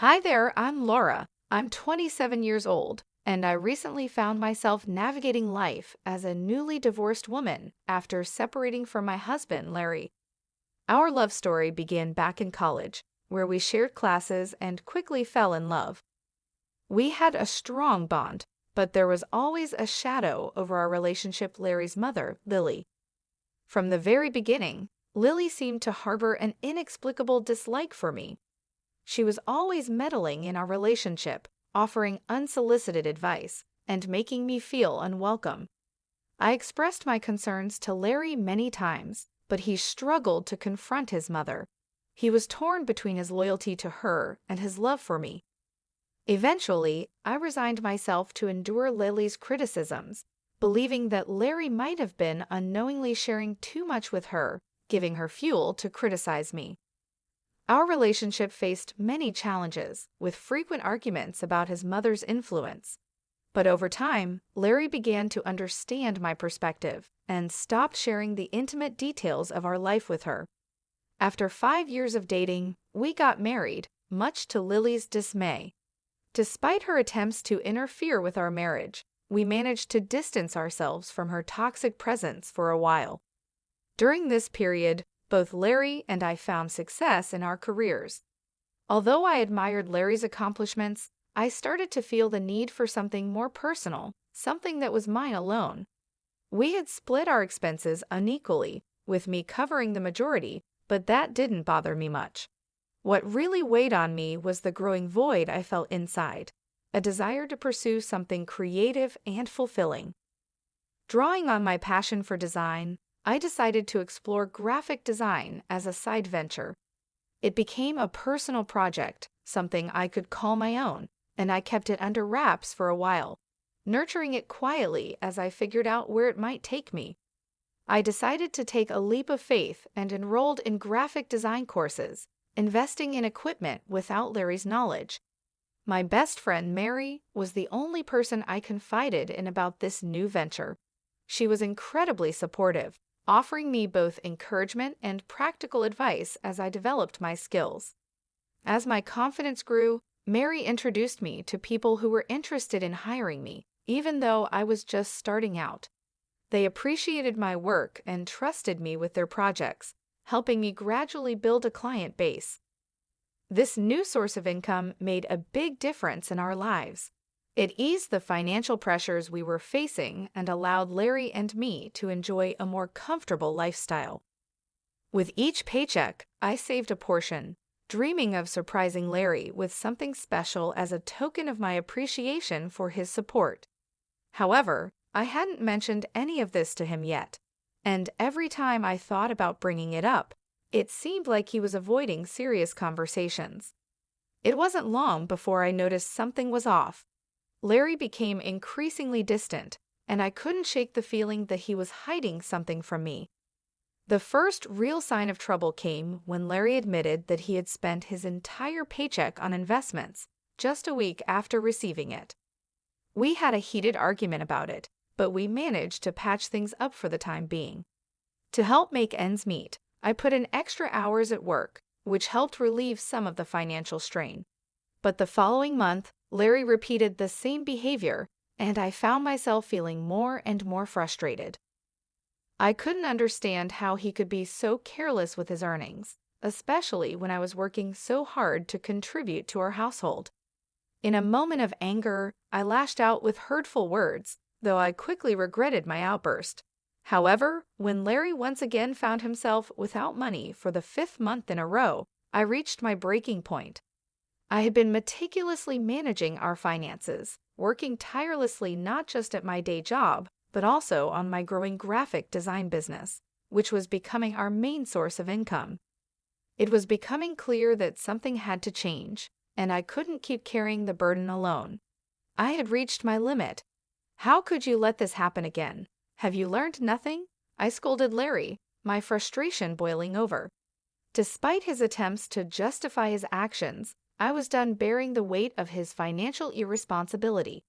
Hi there, I'm Laura. I'm 27 years old, and I recently found myself navigating life as a newly divorced woman after separating from my husband, Larry. Our love story began back in college, where we shared classes and quickly fell in love. We had a strong bond, but there was always a shadow over our relationship. Larry's mother, Lily. From the very beginning, Lily seemed to harbor an inexplicable dislike for me. She was always meddling in our relationship, offering unsolicited advice, and making me feel unwelcome. I expressed my concerns to Larry many times, but he struggled to confront his mother. He was torn between his loyalty to her and his love for me. Eventually, I resigned myself to endure Lily's criticisms, believing that Larry might have been unknowingly sharing too much with her, giving her fuel to criticize me. Our relationship faced many challenges, with frequent arguments about his mother's influence. But over time, Larry began to understand my perspective and stopped sharing the intimate details of our life with her. After 5 years of dating, we got married, much to Lily's dismay. Despite her attempts to interfere with our marriage, we managed to distance ourselves from her toxic presence for a while. During this period, both Larry and I found success in our careers. Although I admired Larry's accomplishments, I started to feel the need for something more personal, something that was mine alone. We had split our expenses unequally, with me covering the majority, but that didn't bother me much. What really weighed on me was the growing void I felt inside, a desire to pursue something creative and fulfilling. Drawing on my passion for design, I decided to explore graphic design as a side venture. It became a personal project, something I could call my own, and I kept it under wraps for a while, nurturing it quietly as I figured out where it might take me. I decided to take a leap of faith and enrolled in graphic design courses, investing in equipment without Larry's knowledge. My best friend, Mary, was the only person I confided in about this new venture. She was incredibly supportive, offering me both encouragement and practical advice as I developed my skills. As my confidence grew, Mary introduced me to people who were interested in hiring me, even though I was just starting out. They appreciated my work and trusted me with their projects, helping me gradually build a client base. This new source of income made a big difference in our lives. It eased the financial pressures we were facing and allowed Larry and me to enjoy a more comfortable lifestyle. With each paycheck, I saved a portion, dreaming of surprising Larry with something special as a token of my appreciation for his support. However, I hadn't mentioned any of this to him yet, and every time I thought about bringing it up, it seemed like he was avoiding serious conversations. It wasn't long before I noticed something was off. Larry became increasingly distant, and I couldn't shake the feeling that he was hiding something from me. The first real sign of trouble came when Larry admitted that he had spent his entire paycheck on investments just a week after receiving it. We had a heated argument about it, but we managed to patch things up for the time being. To help make ends meet, I put in extra hours at work, which helped relieve some of the financial strain. But the following month, Larry repeated the same behavior, and I found myself feeling more and more frustrated. I couldn't understand how he could be so careless with his earnings, especially when I was working so hard to contribute to our household. In a moment of anger, I lashed out with hurtful words, though I quickly regretted my outburst. However, when Larry once again found himself without money for the 5th month in a row, I reached my breaking point. I had been meticulously managing our finances, working tirelessly not just at my day job, but also on my growing graphic design business, which was becoming our main source of income. It was becoming clear that something had to change, and I couldn't keep carrying the burden alone. I had reached my limit. "How could you let this happen again? Have you learned nothing?" I scolded Larry, my frustration boiling over. Despite his attempts to justify his actions, I was done bearing the weight of his financial irresponsibility.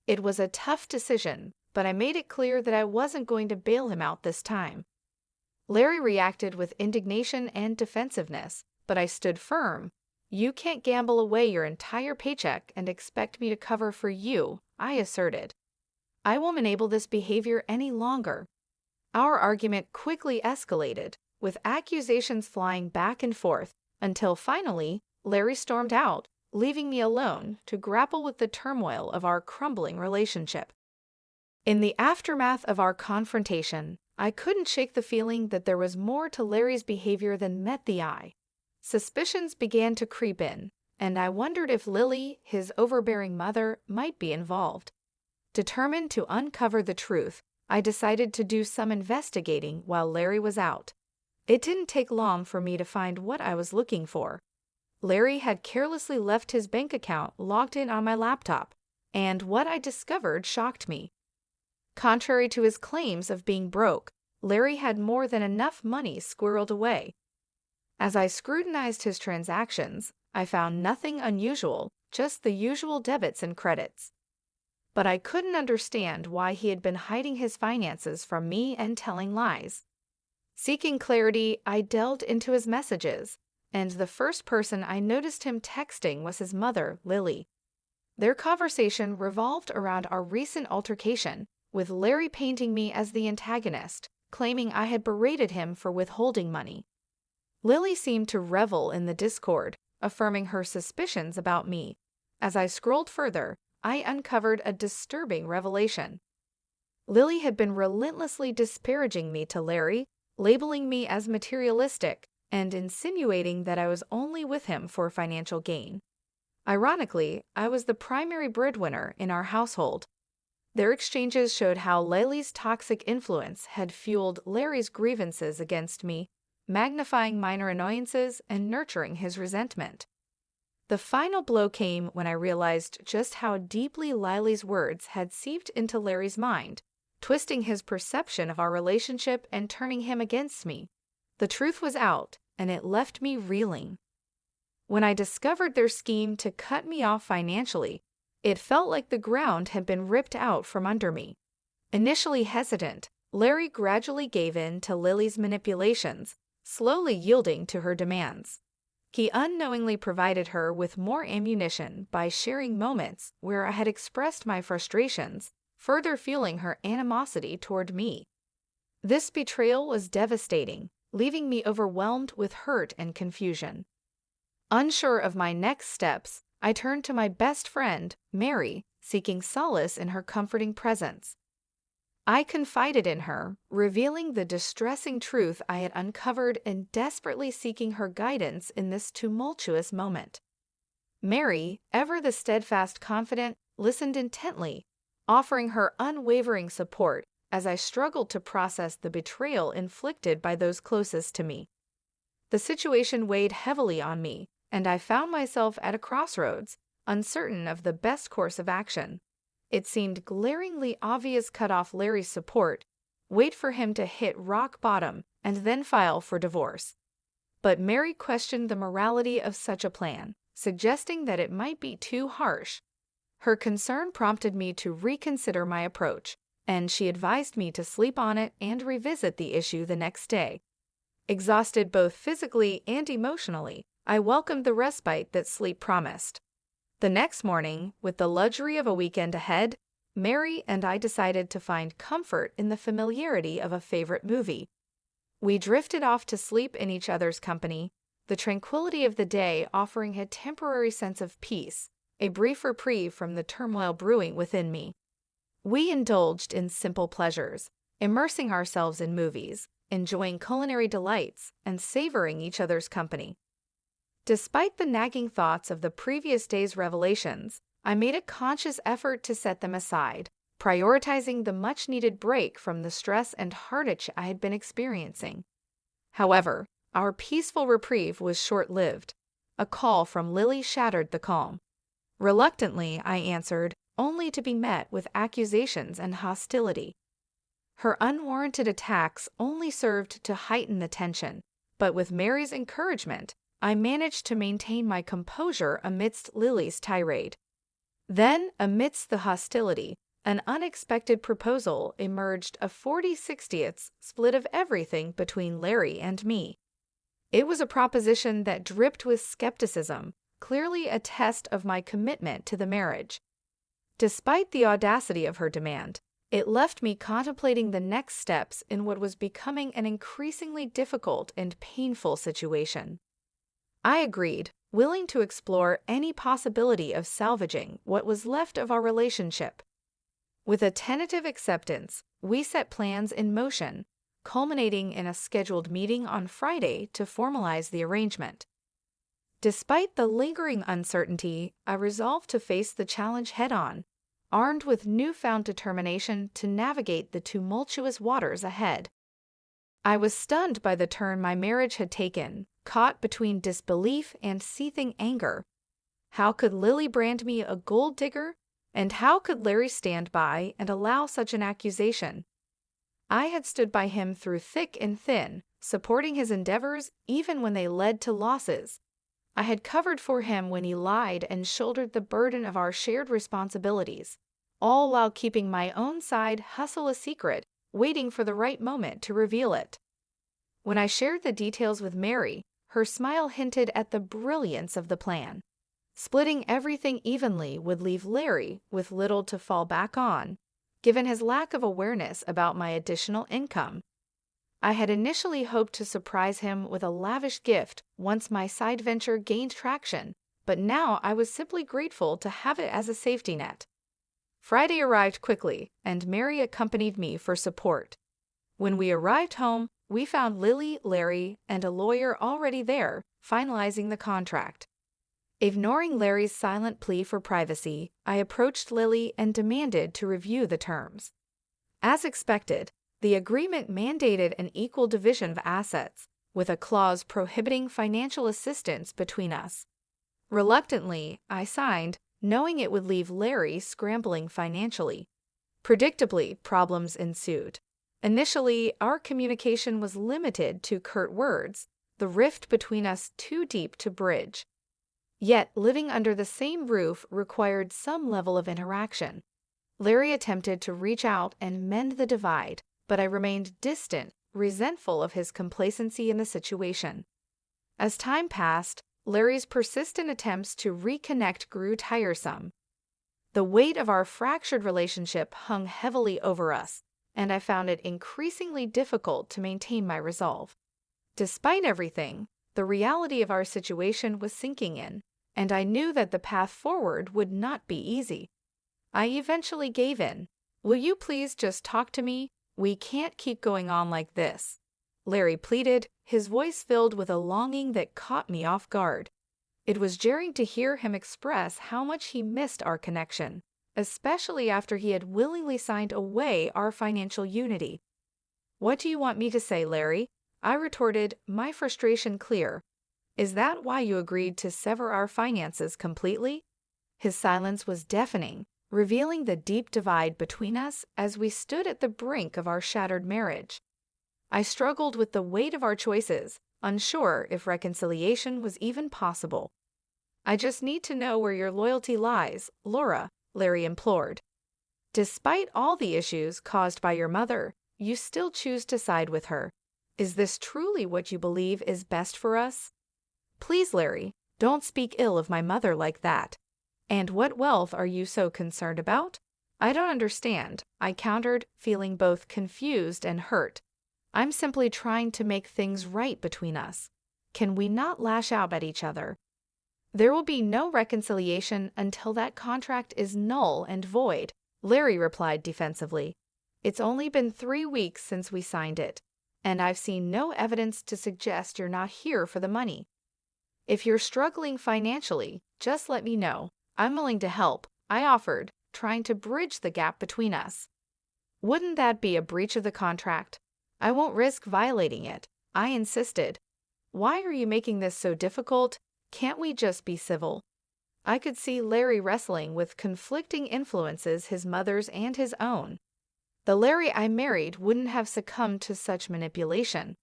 It was a tough decision, but I made it clear that I wasn't going to bail him out this time. Larry reacted with indignation and defensiveness, but I stood firm. You can't gamble away your entire paycheck and expect me to cover for you, I asserted. I won't enable this behavior any longer. Our argument quickly escalated, with accusations flying back and forth, until finally, Larry stormed out, leaving me alone to grapple with the turmoil of our crumbling relationship. In the aftermath of our confrontation, I couldn't shake the feeling that there was more to Larry's behavior than met the eye. Suspicions began to creep in, and I wondered if Lily, his overbearing mother, might be involved. Determined to uncover the truth, I decided to do some investigating while Larry was out. It didn't take long for me to find what I was looking for. Larry had carelessly left his bank account logged in on my laptop, and what I discovered shocked me. Contrary to his claims of being broke, Larry had more than enough money squirreled away. As I scrutinized his transactions, I found nothing unusual, just the usual debits and credits. But I couldn't understand why he had been hiding his finances from me and telling lies. Seeking clarity, I delved into his messages, and the first person I noticed him texting was his mother, Lily. Their conversation revolved around our recent altercation, with Larry painting me as the antagonist, claiming I had berated him for withholding money. Lily seemed to revel in the discord, affirming her suspicions about me. As I scrolled further, I uncovered a disturbing revelation. Lily had been relentlessly disparaging me to Larry, labeling me as materialistic, and insinuating that I was only with him for financial gain. Ironically, I was the primary breadwinner in our household. Their exchanges showed how Lily's toxic influence had fueled Larry's grievances against me, magnifying minor annoyances and nurturing his resentment. The final blow came when I realized just how deeply Lily's words had seeped into Larry's mind, twisting his perception of our relationship and turning him against me. The truth was out, and it left me reeling. When I discovered their scheme to cut me off financially, it felt like the ground had been ripped out from under me. Initially hesitant, Larry gradually gave in to Lily's manipulations, slowly yielding to her demands. He unknowingly provided her with more ammunition by sharing moments where I had expressed my frustrations, further fueling her animosity toward me. This betrayal was devastating, leaving me overwhelmed with hurt and confusion. Unsure of my next steps, I turned to my best friend, Mary, seeking solace in her comforting presence. I confided in her, revealing the distressing truth I had uncovered and desperately seeking her guidance in this tumultuous moment. Mary, ever the steadfast confidant, listened intently, offering her unwavering support as I struggled to process the betrayal inflicted by those closest to me. The situation weighed heavily on me, and I found myself at a crossroads, uncertain of the best course of action. It seemed glaringly obvious cut off Larry's support, wait for him to hit rock bottom, and then file for divorce. But Mary questioned the morality of such a plan, suggesting that it might be too harsh. Her concern prompted me to reconsider my approach, and she advised me to sleep on it and revisit the issue the next day. Exhausted both physically and emotionally, I welcomed the respite that sleep promised. The next morning, with the luxury of a weekend ahead, Mary and I decided to find comfort in the familiarity of a favorite movie. We drifted off to sleep in each other's company, the tranquility of the day offering a temporary sense of peace, a brief reprieve from the turmoil brewing within me. We indulged in simple pleasures, immersing ourselves in movies, enjoying culinary delights, and savoring each other's company. Despite the nagging thoughts of the previous day's revelations, I made a conscious effort to set them aside, prioritizing the much-needed break from the stress and heartache I had been experiencing. However, our peaceful reprieve was short-lived. A call from Lily shattered the calm. Reluctantly, I answered, only to be met with accusations and hostility. Her unwarranted attacks only served to heighten the tension, but with Mary's encouragement, I managed to maintain my composure amidst Lily's tirade. Then, amidst the hostility, an unexpected proposal emerged, a 40/60 split of everything between Larry and me. It was a proposition that dripped with skepticism, clearly a test of my commitment to the marriage. Despite the audacity of her demand, it left me contemplating the next steps in what was becoming an increasingly difficult and painful situation. I agreed, willing to explore any possibility of salvaging what was left of our relationship. With a tentative acceptance, we set plans in motion, culminating in a scheduled meeting on Friday to formalize the arrangement. Despite the lingering uncertainty, I resolved to face the challenge head-on, armed with newfound determination to navigate the tumultuous waters ahead. I was stunned by the turn my marriage had taken, caught between disbelief and seething anger. How could Lily brand me a gold digger? And how could Larry stand by and allow such an accusation? I had stood by him through thick and thin, supporting his endeavors even when they led to losses. I had covered for him when he lied and shouldered the burden of our shared responsibilities, all while keeping my own side hustle a secret, waiting for the right moment to reveal it. When I shared the details with Mary, her smile hinted at the brilliance of the plan. Splitting everything evenly would leave Larry with little to fall back on, given his lack of awareness about my additional income. I had initially hoped to surprise him with a lavish gift once my side venture gained traction, but now I was simply grateful to have it as a safety net. Friday arrived quickly, and Mary accompanied me for support. When we arrived home, we found Lily, Larry, and a lawyer already there, finalizing the contract. Ignoring Larry's silent plea for privacy, I approached Lily and demanded to review the terms. As expected, the agreement mandated an equal division of assets, with a clause prohibiting financial assistance between us. Reluctantly, I signed, knowing it would leave Larry scrambling financially. Predictably, problems ensued. Initially, our communication was limited to curt words, the rift between us too deep to bridge. Yet, living under the same roof required some level of interaction. Larry attempted to reach out and mend the divide, but I remained distant, resentful of his complacency in the situation. As time passed, Larry's persistent attempts to reconnect grew tiresome. The weight of our fractured relationship hung heavily over us, and I found it increasingly difficult to maintain my resolve. Despite everything, the reality of our situation was sinking in, and I knew that the path forward would not be easy. I eventually gave in. "Will you please just talk to me? We can't keep going on like this," Larry pleaded, his voice filled with a longing that caught me off guard. It was jarring to hear him express how much he missed our connection, especially after he had willingly signed away our financial unity. "What do you want me to say, Larry?" I retorted, my frustration clear. "Is that why you agreed to sever our finances completely?" His silence was deafening, revealing the deep divide between us as we stood at the brink of our shattered marriage. I struggled with the weight of our choices, unsure if reconciliation was even possible. "I just need to know where your loyalty lies, Laura," Larry implored. "Despite all the issues caused by your mother, you still choose to side with her. Is this truly what you believe is best for us?" "Please, Larry, don't speak ill of my mother like that. And what wealth are you so concerned about?" "I don't understand," I countered, feeling both confused and hurt. "I'm simply trying to make things right between us. Can we not lash out at each other?" "There will be no reconciliation until that contract is null and void," Larry replied defensively. "It's only been 3 weeks since we signed it, and I've seen no evidence to suggest you're not here for the money. If you're struggling financially, just let me know. I'm willing to help," I offered, trying to bridge the gap between us. "Wouldn't that be a breach of the contract?" "I won't risk violating it," I insisted. "Why are you making this so difficult? Can't we just be civil?" I could see Larry wrestling with conflicting influences, his mother's and his own. The Larry I married wouldn't have succumbed to such manipulation.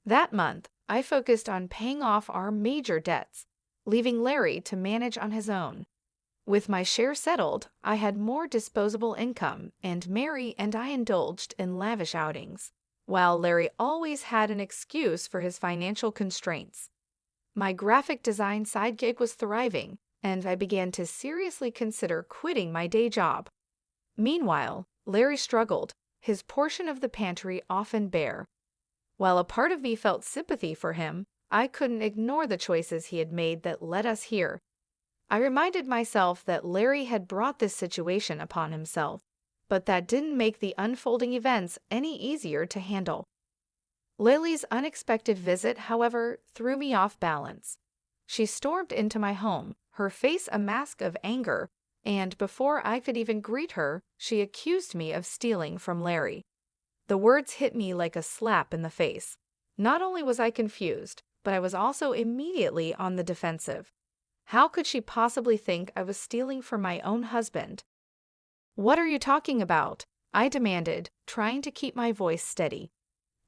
That month, I focused on paying off our major debts, leaving Larry to manage on his own. With my share settled, I had more disposable income, and Mary and I indulged in lavish outings, while Larry always had an excuse for his financial constraints. My graphic design side gig was thriving, and I began to seriously consider quitting my day job. Meanwhile, Larry struggled, his portion of the pantry often bare. While a part of me felt sympathy for him, I couldn't ignore the choices he had made that led us here. I reminded myself that Larry had brought this situation upon himself, but that didn't make the unfolding events any easier to handle. Lily's unexpected visit, however, threw me off balance. She stormed into my home, her face a mask of anger, and before I could even greet her, she accused me of stealing from Larry. The words hit me like a slap in the face. Not only was I confused, but I was also immediately on the defensive. How could she possibly think I was stealing from my own husband? "What are you talking about?" I demanded, trying to keep my voice steady.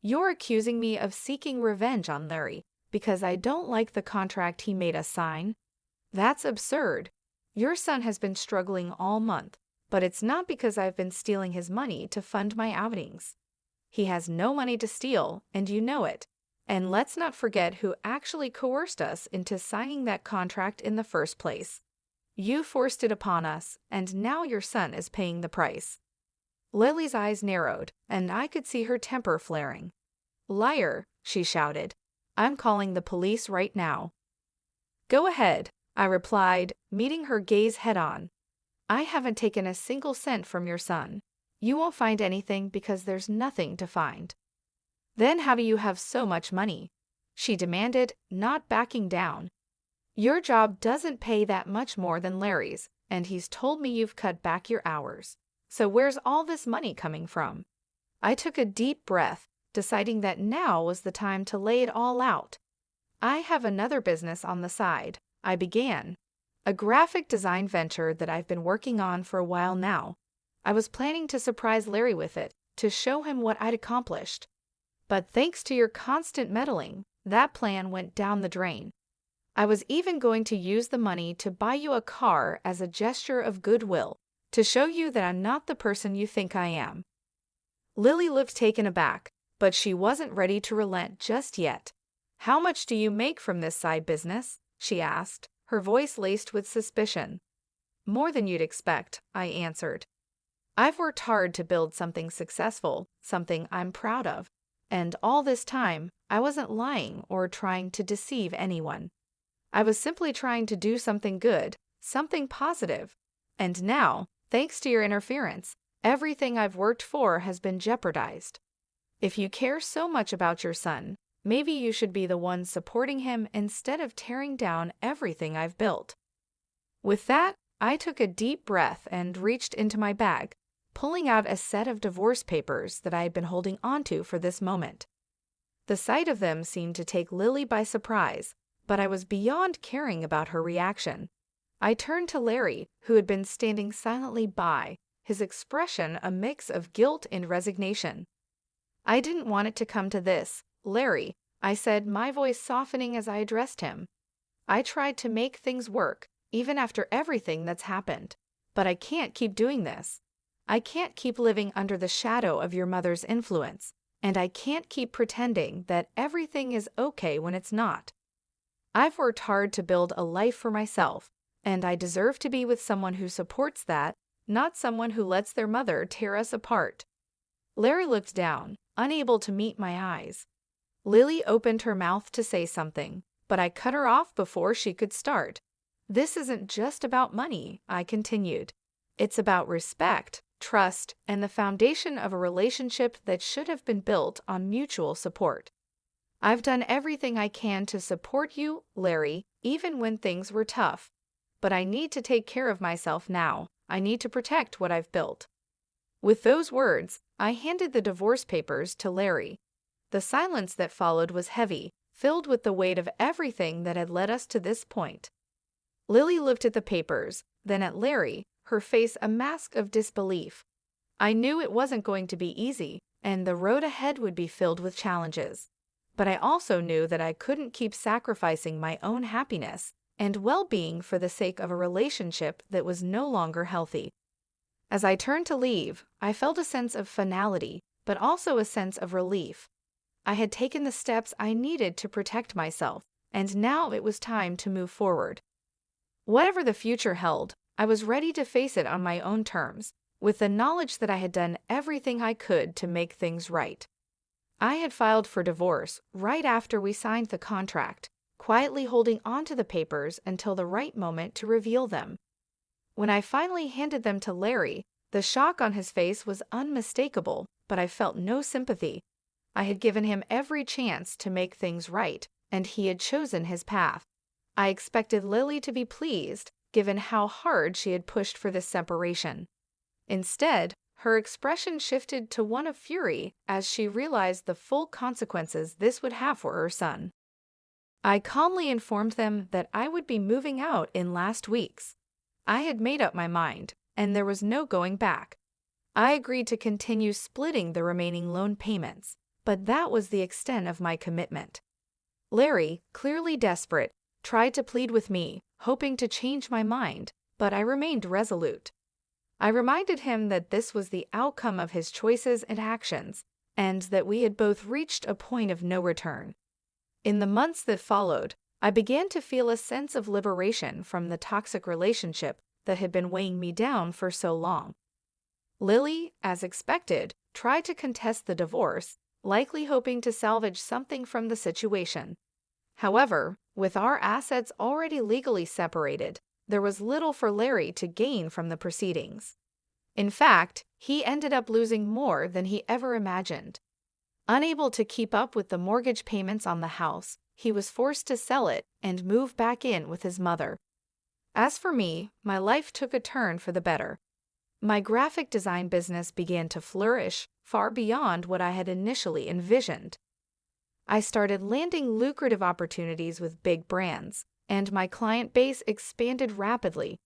"You're accusing me of seeking revenge on Larry because I don't like the contract he made us sign? That's absurd. Your son has been struggling all month, but it's not because I've been stealing his money to fund my outings. He has no money to steal, and you know it. And let's not forget who actually coerced us into signing that contract in the first place. You forced it upon us, and now your son is paying the price." Lily's eyes narrowed, and I could see her temper flaring. "Liar," she shouted. "I'm calling the police right now." "Go ahead," I replied, meeting her gaze head-on. "I haven't taken a single cent from your son. You won't find anything because there's nothing to find." "Then how do you have so much money?" she demanded, not backing down. "Your job doesn't pay that much more than Larry's, and he's told me you've cut back your hours. So where's all this money coming from?" I took a deep breath, deciding that now was the time to lay it all out. "I have another business on the side," I began. "A graphic design venture that I've been working on for a while now. I was planning to surprise Larry with it, to show him what I'd accomplished. But thanks to your constant meddling, that plan went down the drain. I was even going to use the money to buy you a car as a gesture of goodwill, to show you that I'm not the person you think I am." Lily looked taken aback, but she wasn't ready to relent just yet. "How much do you make from this side business?" she asked, her voice laced with suspicion. "More than you'd expect," I answered. "I've worked hard to build something successful, something I'm proud of. And all this time, I wasn't lying or trying to deceive anyone. I was simply trying to do something good, something positive. And now, thanks to your interference, everything I've worked for has been jeopardized. If you care so much about your son, maybe you should be the one supporting him instead of tearing down everything I've built." With that, I took a deep breath and reached into my bag, pulling out a set of divorce papers that I had been holding onto for this moment. The sight of them seemed to take Lily by surprise, but I was beyond caring about her reaction. I turned to Larry, who had been standing silently by, his expression a mix of guilt and resignation. "I didn't want it to come to this, Larry," I said, my voice softening as I addressed him. "I tried to make things work, even after everything that's happened. But I can't keep doing this. I can't keep living under the shadow of your mother's influence, and I can't keep pretending that everything is okay when it's not. I've worked hard to build a life for myself, and I deserve to be with someone who supports that, not someone who lets their mother tear us apart." Larry looked down, unable to meet my eyes. Lily opened her mouth to say something, but I cut her off before she could start. "This isn't just about money," I continued. "It's about respect, trust, and the foundation of a relationship that should have been built on mutual support. I've done everything I can to support you, Larry, even when things were tough. But I need to take care of myself now. I need to protect what I've built." With those words, I handed the divorce papers to Larry. The silence that followed was heavy, filled with the weight of everything that had led us to this point. Lily looked at the papers, then at Larry, her face a mask of disbelief. I knew it wasn't going to be easy, and the road ahead would be filled with challenges. But I also knew that I couldn't keep sacrificing my own happiness and well-being for the sake of a relationship that was no longer healthy. As I turned to leave, I felt a sense of finality, but also a sense of relief. I had taken the steps I needed to protect myself, and now it was time to move forward. Whatever the future held, I was ready to face it on my own terms, with the knowledge that I had done everything I could to make things right. I had filed for divorce right after we signed the contract, quietly holding onto the papers until the right moment to reveal them. When I finally handed them to Larry, the shock on his face was unmistakable, but I felt no sympathy. I had given him every chance to make things right, and he had chosen his path. I expected Lily to be pleased, given how hard she had pushed for this separation. Instead, her expression shifted to one of fury as she realized the full consequences this would have for her son. I calmly informed them that I would be moving out in last weeks. I had made up my mind, and there was no going back. I agreed to continue splitting the remaining loan payments, but that was the extent of my commitment. Larry, clearly desperate, tried to plead with me, hoping to change my mind, but I remained resolute. I reminded him that this was the outcome of his choices and actions, and that we had both reached a point of no return. In the months that followed, I began to feel a sense of liberation from the toxic relationship that had been weighing me down for so long. Lily, as expected, tried to contest the divorce, likely hoping to salvage something from the situation. However, with our assets already legally separated, there was little for Larry to gain from the proceedings. In fact, he ended up losing more than he ever imagined. Unable to keep up with the mortgage payments on the house, he was forced to sell it and move back in with his mother. As for me, my life took a turn for the better. My graphic design business began to flourish, far beyond what I had initially envisioned. I started landing lucrative opportunities with big brands, and my client base expanded rapidly.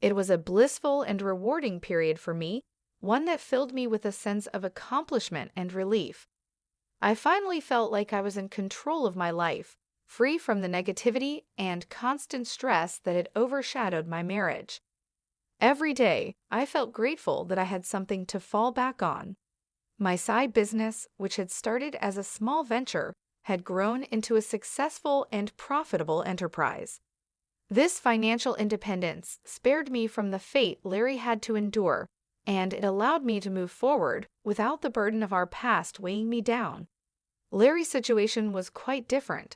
It was a blissful and rewarding period for me, one that filled me with a sense of accomplishment and relief. I finally felt like I was in control of my life, free from the negativity and constant stress that had overshadowed my marriage. Every day, I felt grateful that I had something to fall back on. My side business, which had started as a small venture, had grown into a successful and profitable enterprise. This financial independence spared me from the fate Larry had to endure, and it allowed me to move forward without the burden of our past weighing me down. Larry's situation was quite different.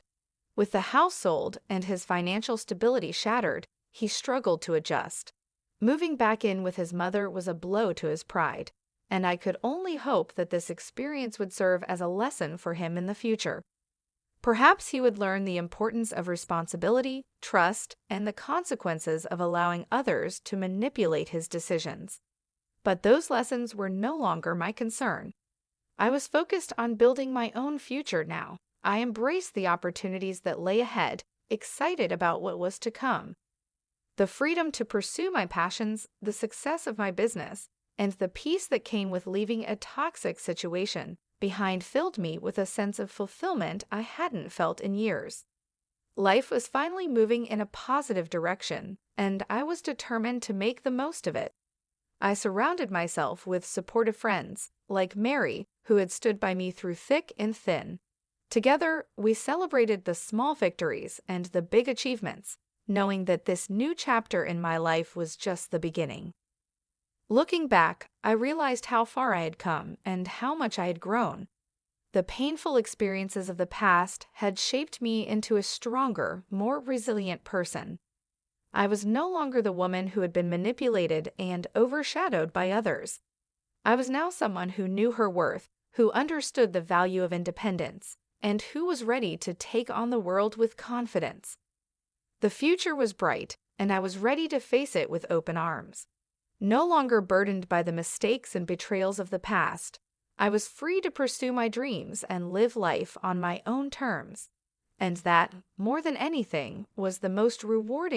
With the house sold and his financial stability shattered, he struggled to adjust. Moving back in with his mother was a blow to his pride, and I could only hope that this experience would serve as a lesson for him in the future. Perhaps he would learn the importance of responsibility, trust, and the consequences of allowing others to manipulate his decisions. But those lessons were no longer my concern. I was focused on building my own future now. I embraced the opportunities that lay ahead, excited about what was to come. The freedom to pursue my passions, the success of my business, and the peace that came with leaving a toxic situation behind filled me with a sense of fulfillment I hadn't felt in years. Life was finally moving in a positive direction, and I was determined to make the most of it. I surrounded myself with supportive friends, like Mary, who had stood by me through thick and thin. Together, we celebrated the small victories and the big achievements, knowing that this new chapter in my life was just the beginning. Looking back, I realized how far I had come and how much I had grown. The painful experiences of the past had shaped me into a stronger, more resilient person. I was no longer the woman who had been manipulated and overshadowed by others. I was now someone who knew her worth, who understood the value of independence, and who was ready to take on the world with confidence. The future was bright, and I was ready to face it with open arms. No longer burdened by the mistakes and betrayals of the past, I was free to pursue my dreams and live life on my own terms. And that, more than anything, was the most rewarding